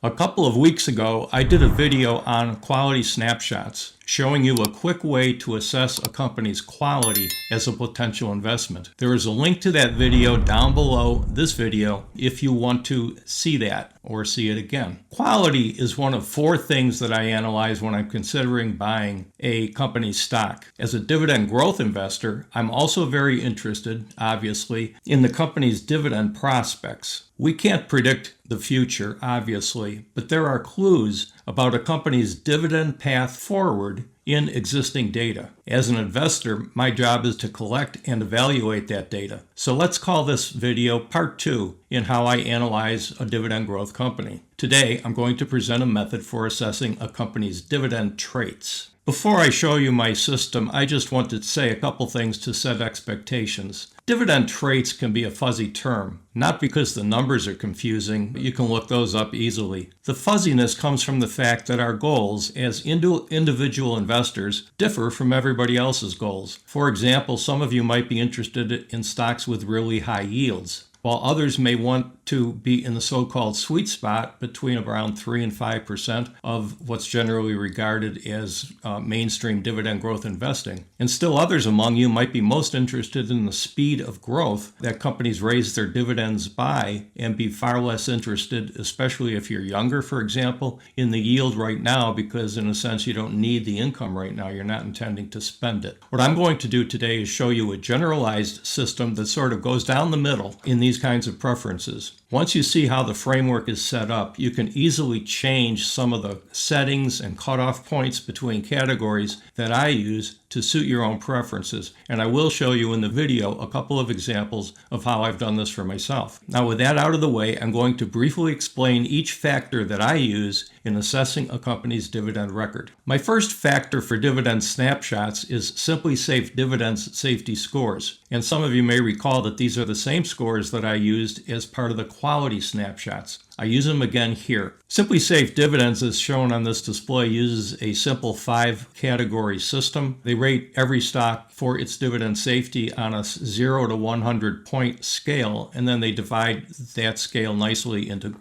A couple of weeks ago, I did a video on quality snapshots, showing you a quick way to assess a company's quality as a potential investment. There is a link to that video down below this video if you want to see that or see it again. Quality is one of four things that I analyze when I'm considering buying a company's stock. As a dividend growth investor, I'm also very interested, obviously, in the company's dividend prospects. We can't predict the future, obviously, but there are clues about a company's dividend path forward in existing data. As an investor, my job is to collect and evaluate that data. So let's call this video part 2 in how I analyze a dividend growth company. Today, I'm going to present a method for assessing a company's dividend traits. Before I show you my system, I just want to say a couple things to set expectations. Dividend traits can be a fuzzy term, not because the numbers are confusing. You can look those up easily. The fuzziness comes from the fact that our goals as individual investors differ from everybody else's goals. For example, some of you might be interested in stocks with really high yields, while others may want to be in the so-called sweet spot between around 3 and 5% of what's generally regarded as mainstream dividend growth investing. And still others among you might be most interested in the speed of growth that companies raise their dividends by and be far less interested, especially if you're younger, for example, in the yield right now because in a sense you don't need the income right now. You're not intending to spend it. What I'm going to do today is show you a generalized system that sort of goes down the middle in these kinds of preferences. Once you see how the framework is set up, you can easily change some of the settings and cutoff points between categories that I use to suit your own preferences. And I will show you in the video a couple of examples of how I've done this for myself. Now, with that out of the way, I'm going to briefly explain each factor that I use in assessing a company's dividend record. My first factor for dividend snapshots is Simply Safe Dividends safety scores. And some of you may recall that these are the same scores that I used as part of the quality snapshots. I use them again here. Simply Safe Dividends, as shown on this display, uses a simple 5-category system. They rate every stock for its dividend safety on a 0 to 100 point scale, and then they divide that scale nicely into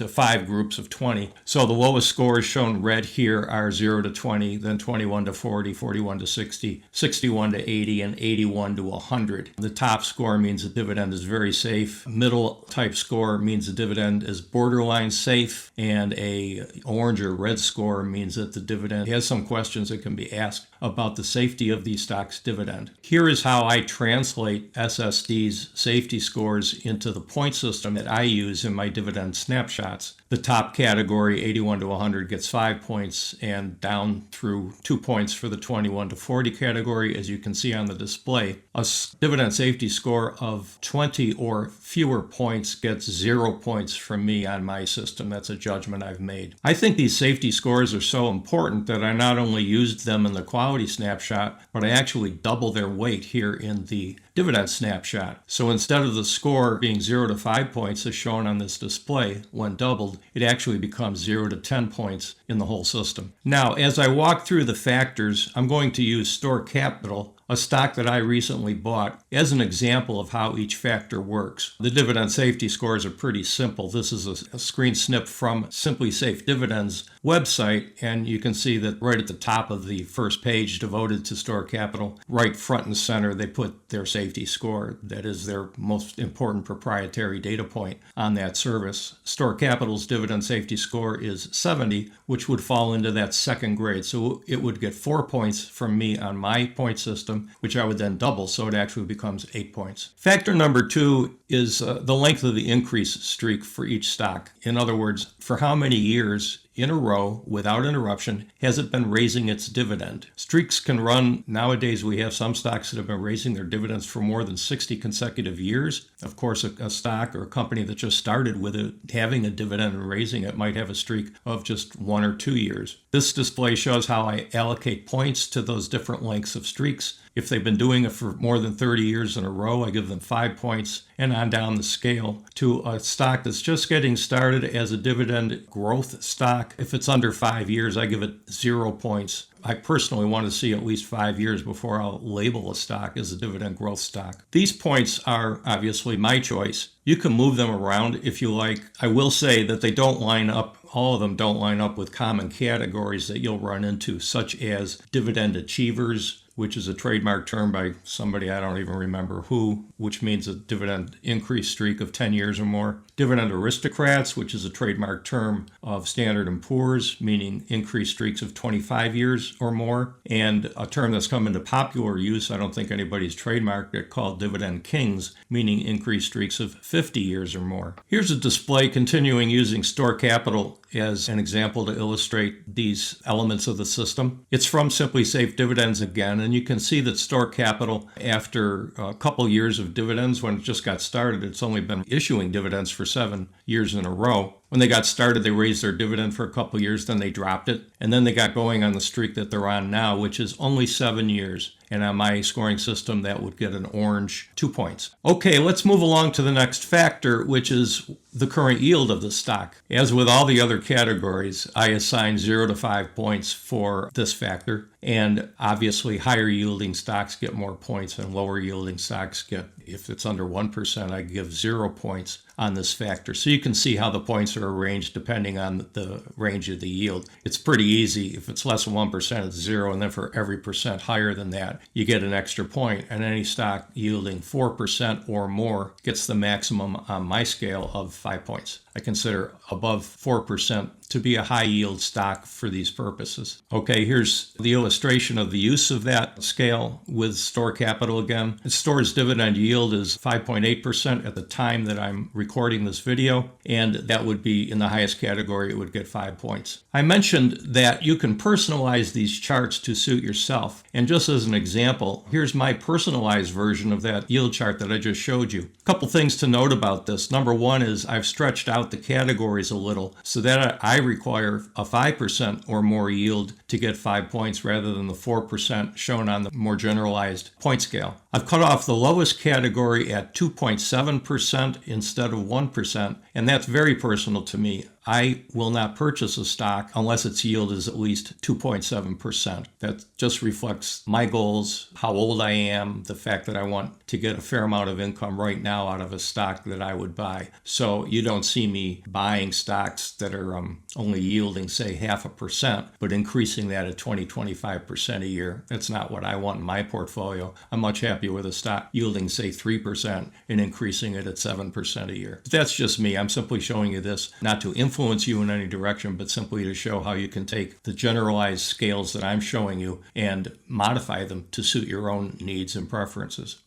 5 groups of 20. So the lowest scores shown red here are 0 to 20, then 21 to 40, 41 to 60, 61 to 80, and 81 to 100. The top score means the dividend is very safe. Middle type score means the dividend is borderline safe, and a orange or red score means that the dividend has some questions that can be asked about the safety of the stock's dividend. Here is how I translate SSD's safety scores into the point system that I use in my dividend snapshots. The top category, 81 to 100, gets 5 points, and down through 2 points for the 21 to 40 category, as you can see on the display. A dividend safety score of 20 or fewer points gets 0 points from me on my system. That's a judgment I've made. I think these safety scores are so important that I not only used them in the quality snapshot, but I actually double their weight here in the dividend snapshot. So instead of the score being 0 to 5 points as shown on this display, when doubled, it actually becomes 0 to 10 points in the whole system. Now, as I walk through the factors, I'm going to use Store Capital, a stock that I recently bought, as an example of how each factor works. The dividend safety scores are pretty simple. This is a screen snip from Simply Safe Dividends website, and you can see that right at the top of the first page devoted to Store Capital, right front and center, they put their safety score. That is their most important proprietary data point on that service. Store Capital's dividend safety score is 70, which would fall into that second grade. So it would get 4 points from me on my point system, which I would then double, so it actually becomes 8 points. Factor number 2 is the length of the increase streak for each stock. In other words, for how many years in a row, without interruption, has it been raising its dividend. Streaks can run, nowadays we have some stocks that have been raising their dividends for more than 60 consecutive years. Of course, a stock or a company that just started with it having a dividend and raising it might have a streak of just 1 or 2 years. This display shows how I allocate points to those different lengths of streaks. If they've been doing it for more than 30 years in a row, I give them 5 points, and on down the scale to a stock that's just getting started as a dividend growth stock. If it's under 5 years, I give it 0 points. I personally want to see at least 5 years before I'll label a stock as a dividend growth stock. These points are obviously my choice. You can move them around if you like. I will say that they don't line up, all of them don't line up with common categories that you'll run into, such as dividend achievers, which is a trademark term by somebody I don't even remember who, which means a dividend increase streak of 10 years or more. Dividend aristocrats, which is a trademark term of Standard & Poor's, meaning increased streaks of 25 years or more. And a term that's come into popular use, I don't think anybody's trademarked it, called dividend kings, meaning increased streaks of 50 years or more. Here's a display continuing using store capital as an example to illustrate these elements of the system. It's from Simply Safe Dividends again, and you can see that store capital, after a couple years of dividends, when it just got started, it's only been issuing dividends for 7 years in a row. When they got started, they raised their dividend for a couple years, then they dropped it, and then they got going on the streak that they're on now, which is only 7 years. And on my scoring system, that would get an orange 2 points. Okay, let's move along to the next factor, which is the current yield of the stock. As with all the other categories, I assign 0 to 5 points for this factor. And obviously, higher yielding stocks get more points and lower yielding stocks get, if it's under 1%, I give 0 points on this factor. So you can see how the points are arranged depending on the range of the yield. It's pretty easy. If it's less than 1%, it's 0. And then for every percent higher than that, you get an extra point. And any stock yielding 4% or more gets the maximum on my scale of 5 points. I consider above 4% to be a high yield stock for these purposes. Okay, here's the illustration of the use of that scale with store capital again. The store's dividend yield is 5.8% at the time that I'm recording this video, and that would be in the highest category, it would get 5 points. I mentioned that you can personalize these charts to suit yourself. And just as an example, here's my personalized version of that yield chart that I just showed you. A couple things to note about this. Number one is I've stretched out the categories a little so that I require a 5% or more yield to get 5 points rather than the 4% shown on the more generalized point scale. I've cut off the lowest category at 2.7% instead of 1%, and that's very personal to me. I will not purchase a stock unless its yield is at least 2.7%. That just reflects my goals, how old I am, the fact that I want to get a fair amount of income right now out of a stock that I would buy. So you don't see me buying stocks that are only yielding, say, 0.5%, but increasing that at 20-25% a year. That's not what I want in my portfolio. I'm much happier with a stock yielding, say, 3% and increasing it at 7% a year. But that's just me. I'm simply showing you this not to influence you in any direction, but simply to show how you can take the generalized scales that I'm showing you and modify them to suit your own needs and preferences.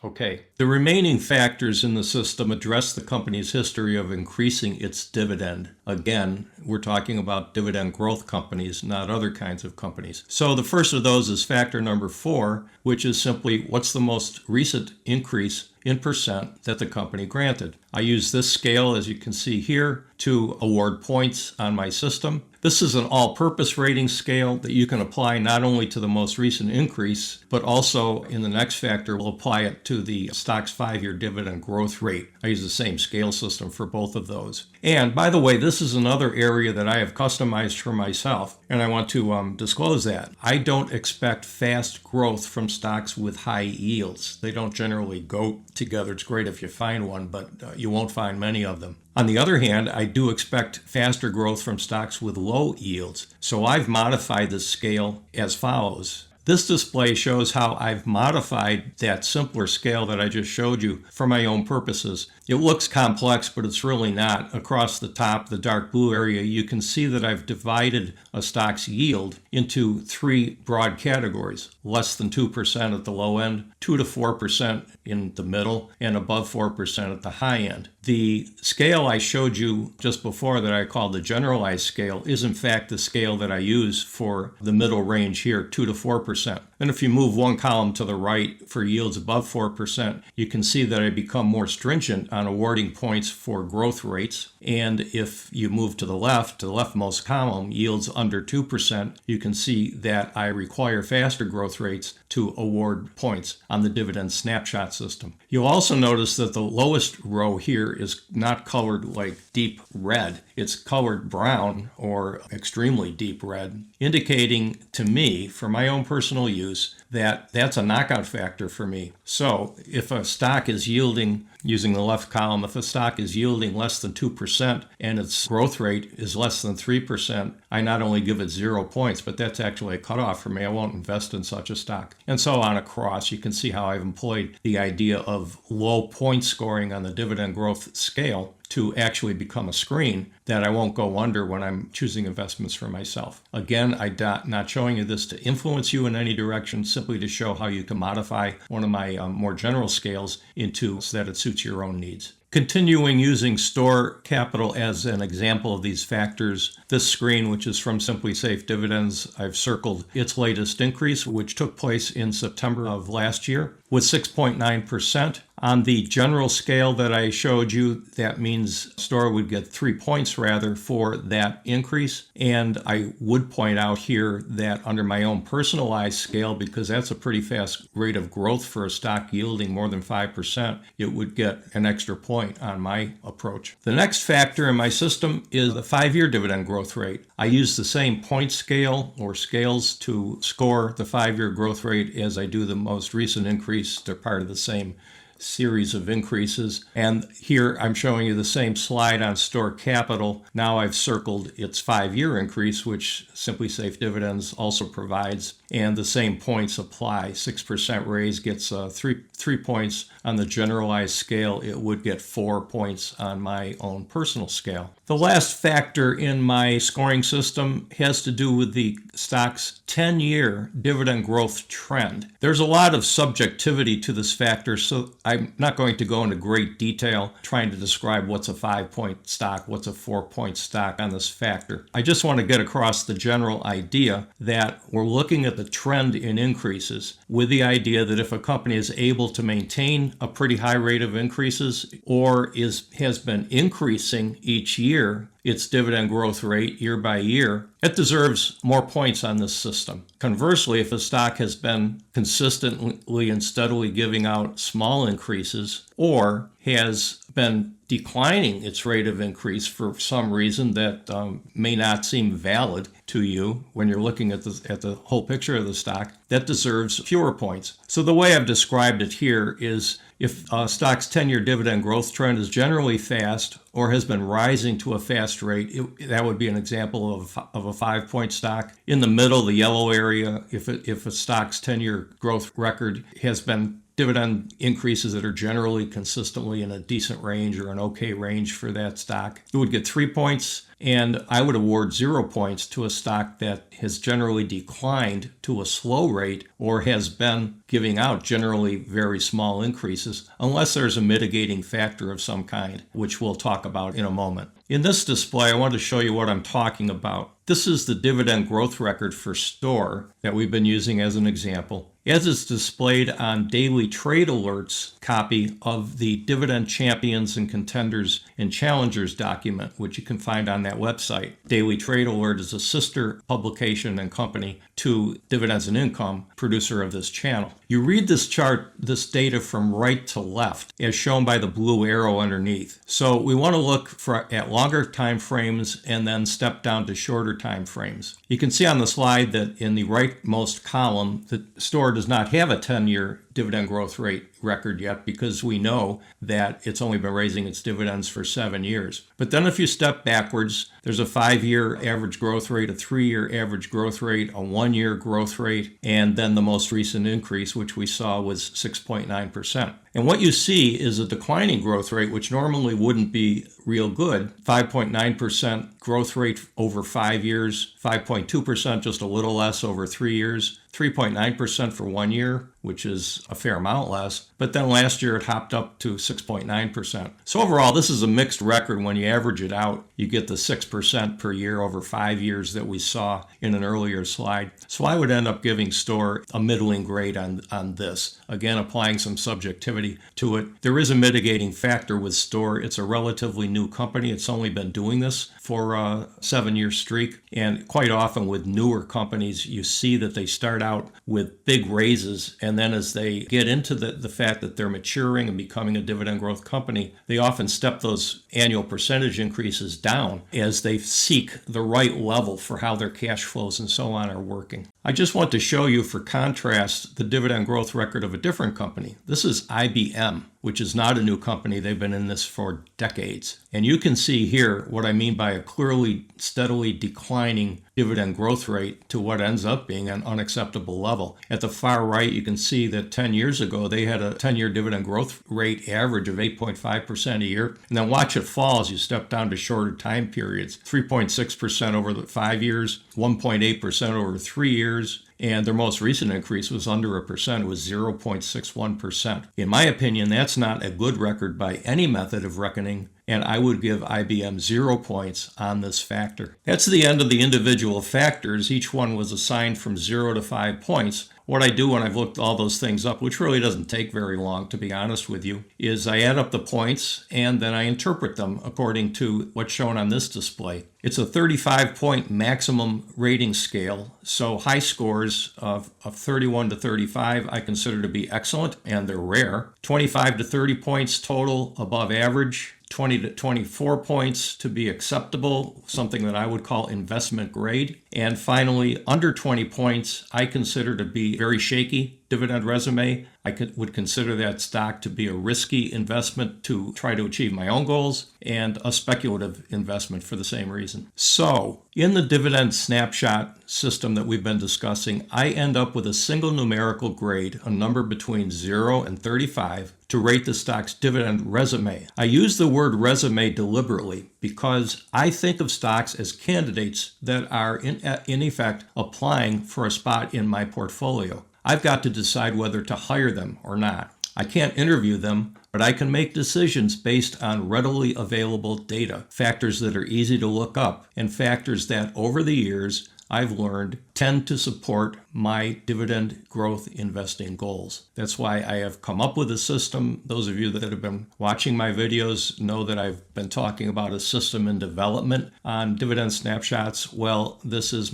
Okay. The remaining factors in the system address the company's history of increasing its dividend. Again, we're talking about dividend growth companies, not other kinds of companies. So the first of those is factor number 4, which is simply what's the most recent increase in percent that the company granted. I use this scale, as you can see here, to award points on my system. This is an all-purpose rating scale that you can apply not only to the most recent increase, but also in the next factor, we'll apply it to the stock's 5-year dividend growth rate. I use the same scale system for both of those. And by the way, this is another area that I have customized for myself, and I want to disclose that. I don't expect fast growth from stocks with high yields. They don't generally go together. It's great if you find one, but you won't find many of them. On the other hand, I do expect faster growth from stocks with low yields. So I've modified this scale as follows. This display shows how I've modified that simpler scale that I just showed you for my own purposes. It looks complex, but it's really not. Across the top, the dark blue area, you can see that I've divided a stock's yield into 3 broad categories. Less than 2% at the low end, 2 to 4% in the middle, and above 4% at the high end. The scale I showed you just before that I called the generalized scale is in fact the scale that I use for the middle range here, 2 to 4%. And if you move one column to the right for yields above 4%, you can see that I become more stringent on awarding points for growth rates. And if you move to the leftmost column, yields under 2%, you can see that I require faster growth rates to award points on the dividend snapshot system. You'll also notice that the lowest row here is not colored like deep red. It's colored brown or extremely deep red, indicating to me, for my own personal use, that that's a knockout factor for me. So if a stock is yielding, using the left column, if a stock is yielding less than 2% and its growth rate is less than 3%, I not only give it 0 points, but that's actually a cutoff for me. I won't invest in such a stock. And so on across, you can see how I've employed the idea of low point scoring on the dividend growth scale to actually become a screen that I won't go under when I'm choosing investments for myself. Again, I'm not showing you this to influence you in any direction, simply to show how you can modify one of my more general scales into so that it suits your own needs. Continuing using store capital as an example of these factors, this screen, which is from Simply Safe Dividends, I've circled its latest increase, which took place in September of last year, with 6.9%. On the general scale that I showed you, that means store would get 3 points rather for that increase. And I would point out here that under my own personalized scale, because that's a pretty fast rate of growth for a stock yielding more than 5%, it would get an extra point on my approach. The next factor in my system is the 5-year dividend growth rate. I use the same point scale or scales to score the 5-year growth rate as I do the most recent increase. They're part of the same series of increases. And here I'm showing you the same slide on store capital. Now I've circled its 5-year increase, which Simply Safe Dividends also provides, and the same points apply. 6% raise gets 3 points on the generalized scale. It would get 4 points on my own personal scale. The last factor in my scoring system has to do with the stock's 10-year dividend growth trend. There's a lot of subjectivity to this factor, so I'm not going to go into great detail trying to describe what's a 5-point stock, what's a 4-point stock on this factor. I just want to get across the general idea that we're looking at the trend in increases with the idea that if a company is able to maintain a pretty high rate of increases or has been increasing each year, its dividend growth rate year by year, it deserves more points on this system. Conversely, if a stock has been consistently and steadily giving out small increases or has been declining its rate of increase for some reason that may not seem valid to you when you're looking at the whole picture of the stock, that deserves fewer points. So the way I've described it here is if a stock's 10-year dividend growth trend is generally fast or has been rising to a fast rate, that would be an example of a 5-point stock. In the middle, the yellow area, if a stock's 10-year growth record has been dividend increases that are generally consistently in a decent range or an okay range for that stock, it would get 3 points. And I would award 0 points to a stock that has generally declined to a slow rate or has been giving out generally very small increases, unless there's a mitigating factor of some kind, which we'll talk about in a moment. In this display, I want to show you what I'm talking about. This is the dividend growth record for store that we've been using as an example, as it's displayed on Daily Trade Alerts copy of the Dividend Champions and Contenders and Challengers document, which you can find on that website. Daily Trade Alert is a sister publication and company to Dividends and Income, producer of this channel. You read this chart, this data from right to left, as shown by the blue arrow underneath. So we want to look at longer time frames and then step down to shorter time frames. You can see on the slide that in the rightmost column, the store does not have a 10-year dividend growth rate record yet because we know that it's only been raising its dividends for 7 years. But then if you step backwards, there's a 5-year average growth rate, a 3-year average growth rate, a 1-year growth rate, and then the most recent increase, which we saw was 6.9%. And what you see is a declining growth rate, which normally wouldn't be real good. 5.9% growth rate over 5 years, 5.2%, just a little less over 3 years. 3.9% for 1 year, which is a fair amount less. But then last year it hopped up to 6.9%. So overall, this is a mixed record. When you average it out, you get the 6% per year over 5 years that we saw in an earlier slide. So I would end up giving Store a middling grade on this. Again, applying some subjectivity to it. There is a mitigating factor with Store. It's a relatively new company. It's only been doing this for a 7-year streak. And quite often with newer companies, you see that they start out with big raises, and then as they get into the fact that they're maturing and becoming a dividend growth company, they often step those annual percentage increases down as they seek the right level for how their cash flows and so on are working. I just want to show you, for contrast, the dividend growth record of a different company. This is IBM, which is not a new company. They've been in this for decades. And you can see here what I mean by a clearly, steadily declining dividend growth rate to what ends up being an unacceptable level. At the far right, you can see that 10 years ago, they had a 10-year dividend growth rate average of 8.5% a year. And then watch it fall as you step down to shorter time periods. 3.6% over the 5 years, 1.8% over 3 years, and their most recent increase was under 1%. It was 0.61%. In my opinion, that's not a good record by any method of reckoning, and I would give IBM 0 points on this factor. That's the end of the individual factors. Each one was assigned from 0 to 5 points. What I do when I've looked all those things up, which really doesn't take very long, to be honest with you, is I add up the points and then I interpret them according to what's shown on this display. It's a 35-point maximum rating scale, so high scores of 31 to 35 I consider to be excellent, and they're rare. 25 to 30 points total above average. 20 to 24 points to be acceptable, something that I would call investment grade. And finally, under 20 points, I consider to be very shaky dividend resume. I would consider that stock to be a risky investment to try to achieve my own goals, and a speculative investment for the same reason. So, in the dividend snapshot system that we've been discussing, I end up with a single numerical grade, a number between 0 and 35, to rate the stock's dividend resume. I use the word resume deliberately because I think of stocks as candidates that are in effect applying for a spot in my portfolio. I've got to decide whether to hire them or not. I can't interview them, but I can make decisions based on readily available data, factors that are easy to look up, and factors that over the years I've learned tend to support my dividend growth investing goals. That's why I have come up with a system. Those of you that have been watching my videos know that I've been talking about a system in development on dividend snapshots. Well, this is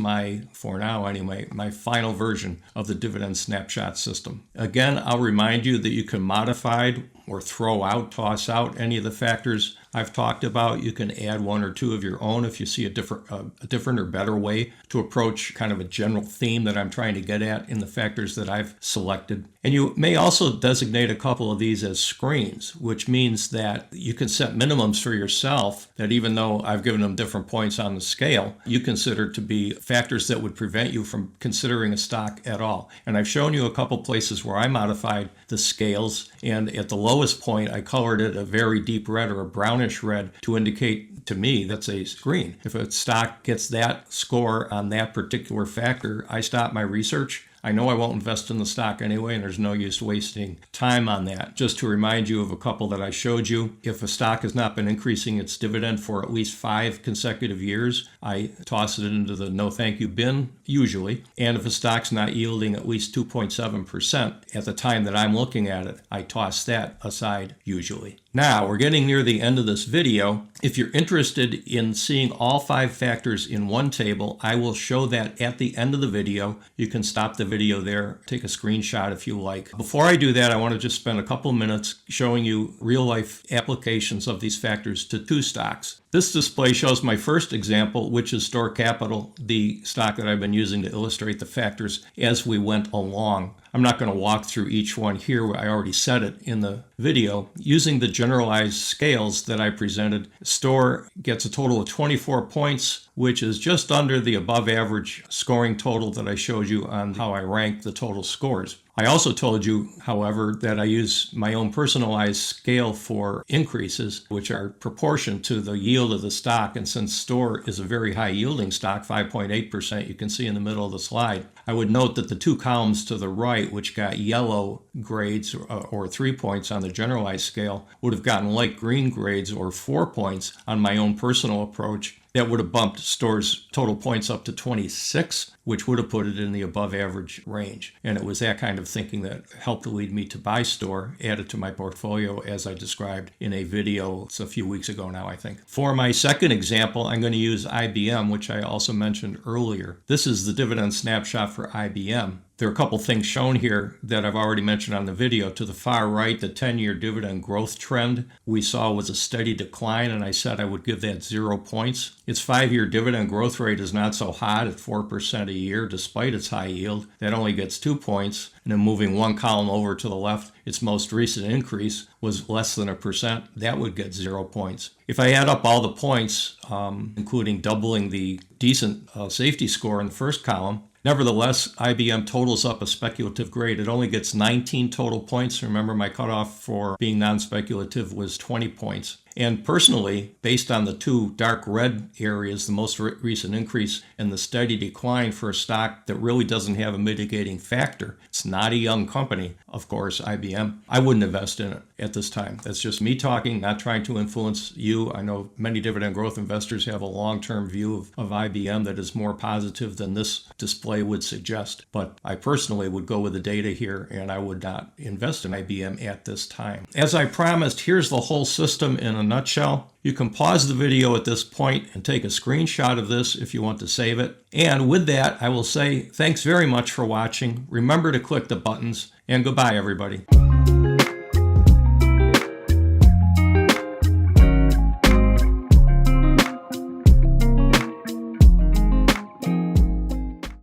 for now anyway, my final version of the dividend snapshot system. Again, I'll remind you that you can modify or toss out any of the factors I've talked about. You can add one or two of your own if you see a different or better way to approach kind of a general theme that I'm trying to get at in the factors that I've selected. And you may also designate a couple of these as screens, which means that you can set minimums for yourself that, even though I've given them different points on the scale, you consider to be factors that would prevent you from considering a stock at all. And I've shown you a couple places where I modified the scales, and at the lowest point I colored it a very deep red or a brownish red to indicate to me that's a screen. If a stock gets that score on that particular factor, I stop my research. I know I won't invest in the stock anyway, and there's no use wasting time on that. Just to remind you of a couple that I showed you, if a stock has not been increasing its dividend for at least 5 consecutive years, I toss it into the no thank you bin, usually. And if a stock's not yielding at least 2.7% at the time that I'm looking at it, I toss that aside, usually. Now, we're getting near the end of this video. If you're interested in seeing all 5 factors in one table, I will show that at the end of the video. You can stop the video there, take a screenshot if you like. Before I do that, I want to just spend a couple minutes showing you real-life applications of these factors to 2 stocks. This display shows my first example, which is Store Capital, the stock that I've been using to illustrate the factors as we went along. I'm not going to walk through each one here. I already said it in the video. Using the generalized scales that I presented, Store gets a total of 24 points which is just under the above average scoring total that I showed you on how I rank the total scores. I also told you, however, that I use my own personalized scale for increases, which are proportional to the yield of the stock. And since Store is a very high yielding stock, 5.8%, you can see in the middle of the slide, I would note that the two columns to the right, which got yellow grades or 3 points on the generalized scale, would have gotten light green grades or 4 points on my own personal approach. That would have bumped Store's total points up to 26, which would have put it in the above average range. And it was that kind of thinking that helped lead me to buy Store, add it to my portfolio as I described in a video a few weeks ago now, I think. For my second example, I'm going to use IBM, which I also mentioned earlier. This is the dividend snapshot for IBM. There are a couple things shown here that I've already mentioned on the video. To the far right, the 10-year dividend growth trend we saw was a steady decline, and I said I would give that 0 points. Its 5-year dividend growth rate is not so hot at 4% a year, despite its high yield. That only gets 2 points. And then moving one column over to the left, its most recent increase was less than 1%. That would get 0 points. If I add up all the points, including doubling the decent safety score in the first column, nevertheless, IBM totals up a speculative grade. It only gets 19 total points. Remember, my cutoff for being non-speculative was 20 points. And personally, based on the two dark red areas, the most recent increase and the steady decline for a stock that really doesn't have a mitigating factor, it's not a young company, of course, IBM, I wouldn't invest in it at this time. That's just me talking, not trying to influence you. I know many dividend growth investors have a long-term view of IBM that is more positive than this display would suggest. But I personally would go with the data here, and I would not invest in IBM at this time. As I promised, here's the whole system in a nutshell. You can pause the video at this point and take a screenshot of this if you want to save it. And with that, I will say thanks very much for watching. Remember to click the buttons, and goodbye, everybody.